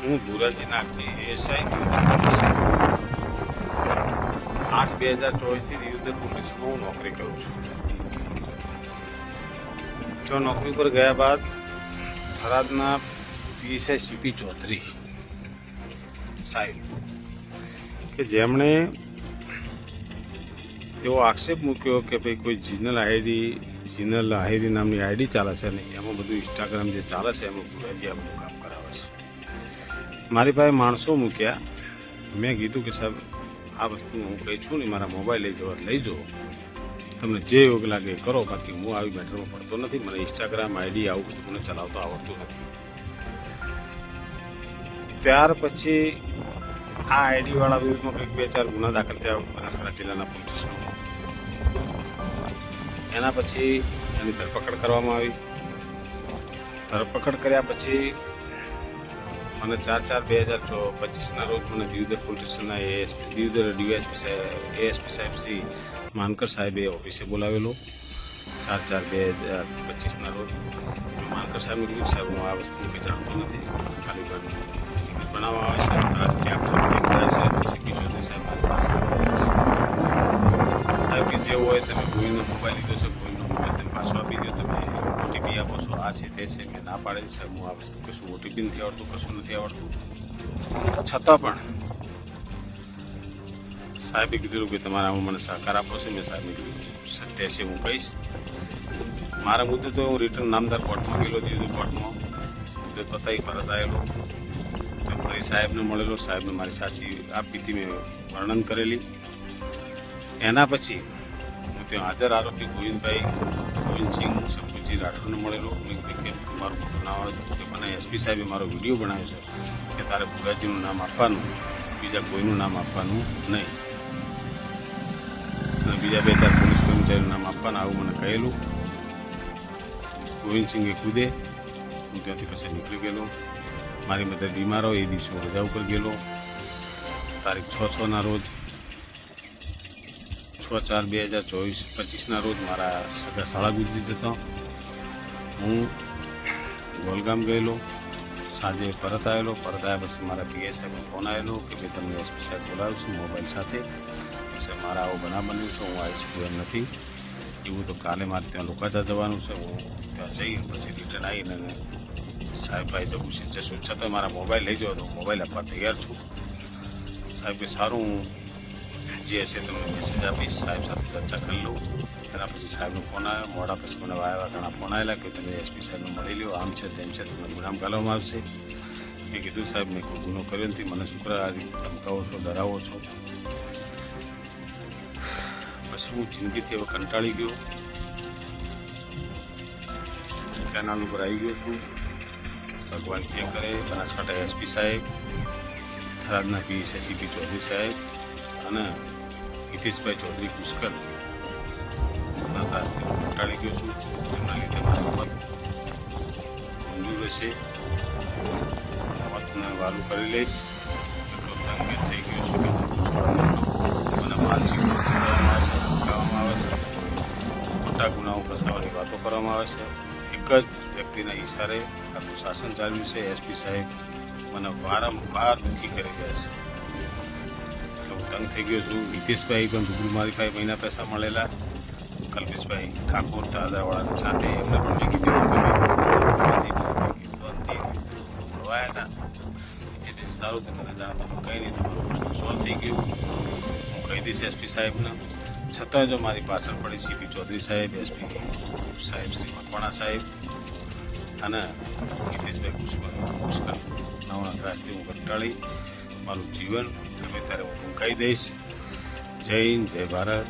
હું ધોરાજી નાગજી એએસઆઈ 8/2024 થી યુદ્ધ પોલીસમાં હું નોકરી કરું છું। જો નોકરી પર ગયા બાદ થરાદના પીએસઆઈ સીપી ચૌધરી સાહેબ કે જેમણે એવો આક્ષેપ મૂક્યો કે ભાઈ કોઈ જીનલ આહિરી નામની આઈડી ચાલે છે ને એમાં બધું ઇન્સ્ટાગ્રામ જે ચાલે છે એમાં ગુરાજી આ બધું કામ કરાવે છે। મારી પાસે માણસો મૂક્યા, મેં કીધું કે સાહેબ આ વસ્તુ હું કહી છું ને મારા મોબાઈલ લઈ જાઓ, તમને જે યોગ લાગે એ કરો, બાકી હું આવી મેટરમાં પડતો નથી, મને ઇન્સ્ટાગ્રામ આઈડી આવું બધું મને ચલાવતો આવડતું નથી। ત્યાર પછી આ આઈડીવાળા વિરુદ્ધમાં કંઈક 2-4 ગુના દાખલ થયા બનાસકાંઠા જિલ્લાના પોલીસ સ્ટેશનમાં। એના પછી એની ધરપકડ કરવામાં આવી। ધરપકડ કર્યા પછી મને 4/4/2025ના રોજ મને દિયોદર પોલીસ સ્ટેશનના દિયોદર એએસપી સાહેબ શ્રી માનકર સાહેબે ઓફિસે બોલાવેલો 4/4/2025ના રોજ। માનકર સાહેબને કીધું સાહેબ હું આ વસ્તુ કંઈ જાણતો નથી, ખાલી બનાવવા આવે છે, સીપી ચૌધરી સાહેબ સાહેબ કે જે હોય તમે કોઈનો મોબાઈલ લીધો છે, કોઈનો મોબાઈલ તમે પાછો આપી દો, તમે ઓટીપી આપો છો, આ છે તે છે, કે ના પાડે સાહેબ હું આ વસ્તુ કશું ઓટીપી નથી આવડતું, કશું નથી આવડતું। છતાં પણ સાહેબે કીધું કે તમારા હું મને સહકાર આપો છો। મેં સાહેબને કીધું સત્ય છે હું કહીશ। મારા મુદ્દે તો હું રિટર્ન નામદાર કોર્ટમાં ગયેલો, દીધું કોર્ટમાં મુદ્દત બતાવી પરત આવેલો, તો ફરી સાહેબને મળેલો, સાહેબને મારી સાચી આપીતી મેં વર્ણન કરેલી। એના પછી હું ત્યાં હાજર આરોપી ગોવિંદસિંહ સપુજી રાઠોડને મળેલો। કે મારું ખોટું નામ આવે છે, મને એસપી સાહેબે મારો વિડીયો બનાવ્યો છે કે તારે ભુરાજીનું નામ આપવાનું, બીજા કોઈનું નામ આપવાનું નહીં, અને બીજા 2-4 પોલીસ કર્મચારીનું નામ આપવાના આવું મને કહેલું। ગોવિંદસિંહે કૂદે હું ત્યાંથી પછી નીકળી ગયેલો। મારી મદદ બીમાર હોય એ દિવસે હું રજા ઉપર ગયેલો। તારીખ 6/6ના રોજ 6/4/2025ના રોજ મારા સગા શાળા ગુજરી જતા હું ગોલગામ ગયેલો, સાંજે પરત આવેલો। પરત આવ્યા પછી મારા પીએ સાહેબનો ફોન આવેલો કે ભાઈ તમને એસપી સાહેબ બોલાવ્યો છું મોબાઈલ સાથે, પછી મારા આવો બનાવ બન્યો છે, હું આવી શકું એમ નથી, એવું તો કાલે મારે ત્યાં લોકાચા જવાનું છે, હું ત્યાં જઈ પછી રિટર્ન આવીને સાહેબ ભાઈ જવું છે જશું, છતાં મારા મોબાઈલ લઈ જાઓ તો હું મોબાઈલ આપવા તૈયાર છું। સાહેબ કે સારું હું જે હશે તમને મેસેજ આપીશ, સાહેબ સાથે ચર્ચા કરી લઉં। એના પછી સાહેબનો ફોન આવ્યો, મોડા પછી મને વાયા ઘણા ફોન આવેલા કે તમે એસપી સાહેબને મળી લ્યો, આમ છે તેમ છે, તમને ગુનામ ગાલવામાં આવશે। મેં કીધું સાહેબ મેં કોઈ ગુનો કર્યો નથી, મને શું કરે આ રીતે ધમકાવો છો, ડરાવો છો। પછી હું જિંદગીથી હવે કંટાળી ગયો, કેનાલ ઉપર આવી ગયો છું। ભગવાન જે કરે, બનાસકાંઠા એસપી સાહેબ, થરાદના પીએસઆઈ સીપી ચૌધરી સાહેબ અને હિતેશભાઈ ચૌધરી પુષ્કર ત્રાસથી હું કંટાળી ગયો છું, એમના લીધે મારી મોત મંજૂર હશે, મોતને વાલું કરી લઈશ। એટલો તંગ થઈ ગયો છું કે મને માનસિક કરવામાં આવે છે, ખોટા ગુનાઓ ફસાવવાની વાતો કરવામાં આવે છે। એક જ વ્યક્તિના ઈશારે આખું શાસન ચાલ્યું છે, એસપી સાહેબ મને વારંવાર દુઃખી કરી રહ્યા છે, એટલે હું તંગ થઈ ગયો છું। હિતેશભાઈ પણ રૂબરૂ મારી પાસે મહિના પૈસા મળેલા, કલ્પેશભાઈ ઠાકોર દાદાવાળાની સાથે એમને પણ મેં કીધું સારું તો મને જાણ તમે કંઈ નહીં, તમારું સોલ્વ થઈ ગયું, હું કહી દઈશ એસપી સાહેબને। છતાં જો મારી પાછળ પડી સીપી ચૌધરી સાહેબ, એસપી સાહેબ શ્રી મકવાણા સાહેબ અને હિતેશભાઈ પુષ્કર નવના ત્રાસથી હું કંટાળી મારું જીવન ગમે ત્યારે હું કહી દઈશ। જય હિન્દ, જય ભારત।